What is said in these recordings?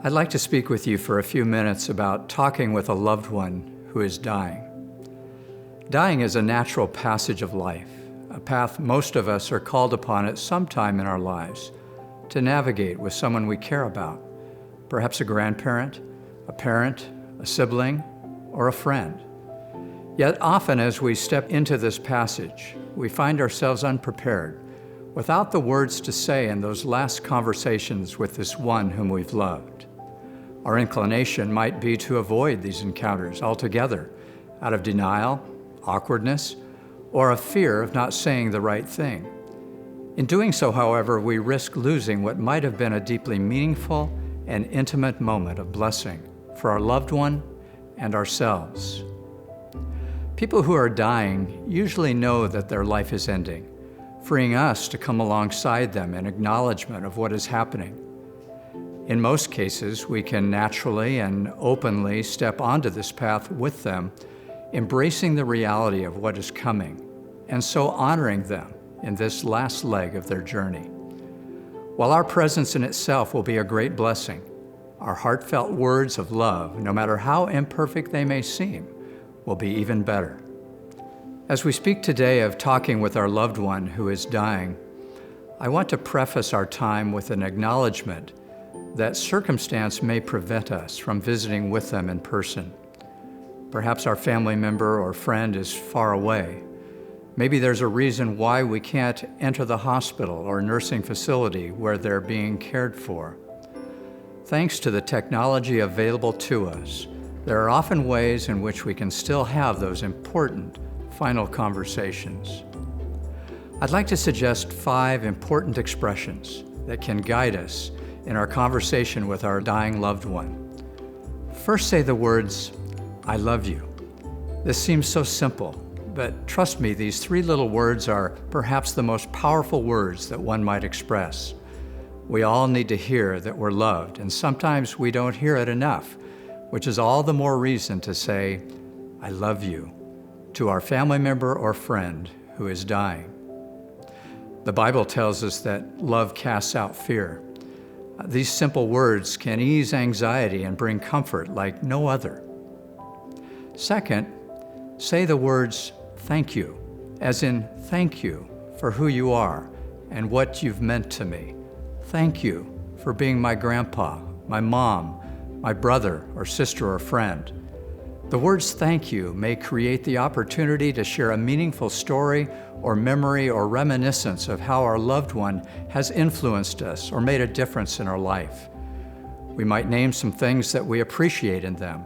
I'd like to speak with you for a few minutes about talking with a loved one who is dying. Dying is a natural passage of life, a path most of us are called upon at some time in our lives to navigate with someone we care about, perhaps a grandparent, a parent, a sibling, or a friend. Yet often as we step into this passage, we find ourselves unprepared, without the words to say in those last conversations with this one whom we've loved. Our inclination might be to avoid these encounters altogether, out of denial, awkwardness, or a fear of not saying the right thing. In doing so, however, we risk losing what might have been a deeply meaningful and intimate moment of blessing for our loved one and ourselves. People who are dying usually know that their life is ending, freeing us to come alongside them in acknowledgement of what is happening. In most cases, we can naturally and openly step onto this path with them, embracing the reality of what is coming, and so honoring them in this last leg of their journey. While our presence in itself will be a great blessing, our heartfelt words of love, no matter how imperfect they may seem, will be even better. As we speak today of talking with our loved one who is dying, I want to preface our time with an acknowledgement that circumstance may prevent us from visiting with them in person. Perhaps our family member or friend is far away. Maybe there's a reason why we can't enter the hospital or nursing facility where they're being cared for. Thanks to the technology available to us, there are often ways in which we can still have those important final conversations. I'd like to suggest 5 important expressions that can guide us in our conversation with our dying loved one. First, say the words, "I love you." This seems so simple, but trust me, these 3 little words are perhaps the most powerful words that one might express. We all need to hear that we're loved, and sometimes we don't hear it enough, which is all the more reason to say, "I love you," to our family member or friend who is dying. The Bible tells us that love casts out fear. These simple words can ease anxiety and bring comfort like no other. Second, say the words, "Thank you," as in thank you for who you are and what you've meant to me. Thank you for being my grandpa, my mom, my brother or sister or friend. The words thank you may create the opportunity to share a meaningful story or memory or reminiscence of how our loved one has influenced us or made a difference in our life. We might name some things that we appreciate in them.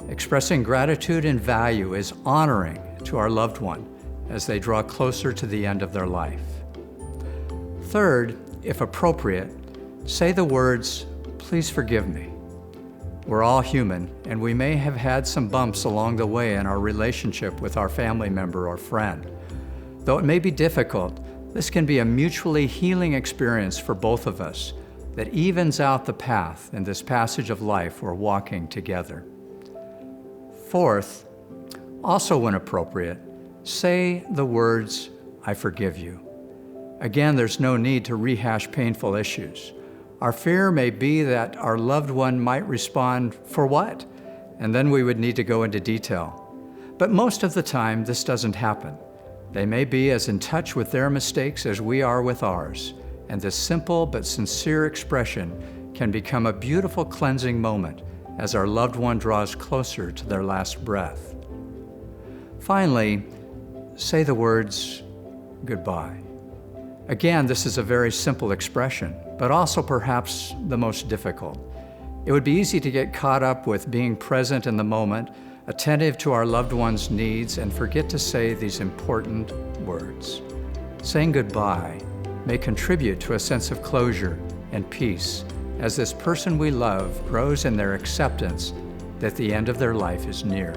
Expressing gratitude and value is honoring to our loved one as they draw closer to the end of their life. Third, if appropriate, say the words, "Please forgive me." We're all human, and we may have had some bumps along the way in our relationship with our family member or friend. Though it may be difficult, this can be a mutually healing experience for both of us that evens out the path in this passage of life we're walking together. Fourth, also when appropriate, say the words, "I forgive you." Again, there's no need to rehash painful issues. Our fear may be that our loved one might respond, "For what?" And then we would need to go into detail. But most of the time, this doesn't happen. They may be as in touch with their mistakes as we are with ours, and this simple but sincere expression can become a beautiful cleansing moment as our loved one draws closer to their last breath. Finally, say the words, "Goodbye." Again, this is a very simple expression, but also perhaps the most difficult. It would be easy to get caught up with being present in the moment, attentive to our loved one's needs, and forget to say these important words. Saying goodbye may contribute to a sense of closure and peace as this person we love grows in their acceptance that the end of their life is near.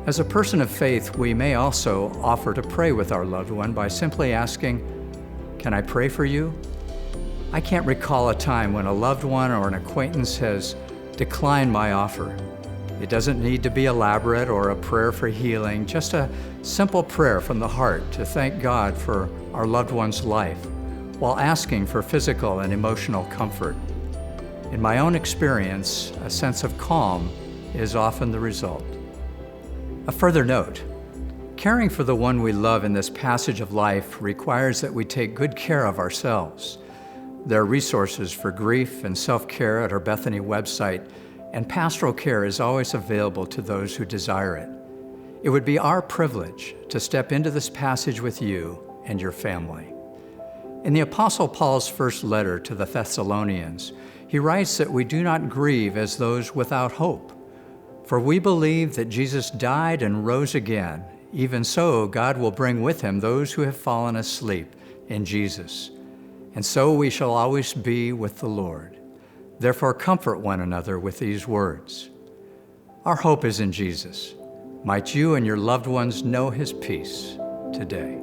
As a person of faith, we may also offer to pray with our loved one by simply asking, "Can I pray for you?" I can't recall a time when a loved one or an acquaintance has declined my offer. It doesn't need to be elaborate or a prayer for healing, just a simple prayer from the heart to thank God for our loved one's life while asking for physical and emotional comfort. In my own experience, a sense of calm is often the result. A further note, caring for the one we love in this passage of life requires that we take good care of ourselves. There are resources for grief and self-care at our Bethany website, and pastoral care is always available to those who desire it. It would be our privilege to step into this passage with you and your family. In the Apostle Paul's first letter to the Thessalonians, he writes that we do not grieve as those without hope. For we believe that Jesus died and rose again. Even so, God will bring with him those who have fallen asleep in Jesus. And so we shall always be with the Lord. Therefore, comfort one another with these words. Our hope is in Jesus. Might you and your loved ones know his peace today.